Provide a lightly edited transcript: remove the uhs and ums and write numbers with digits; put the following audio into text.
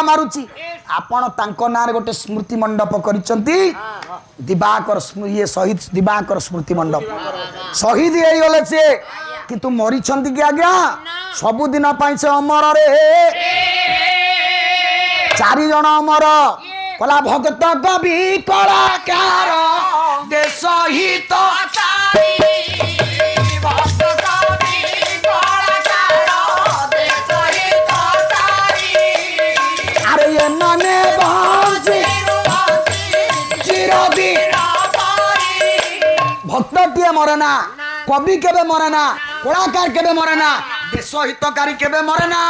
मारुची आपण तांको नारे गोटे स्मृति मंडप करिसंती दिवाकर ये शहीद दिवाकर स्मृति मंडप शहीद हे गले से किंतु मरी छंती कि आज्ञा सबु दिन पई से अमर रे 4 जण अमर कला भगत कवि कलाकार देश हित अरे ये माने भक्त टीए मरेना कवि केबे मरेना कलाकार केबे मरेना देश हितकारी केबे मरेना।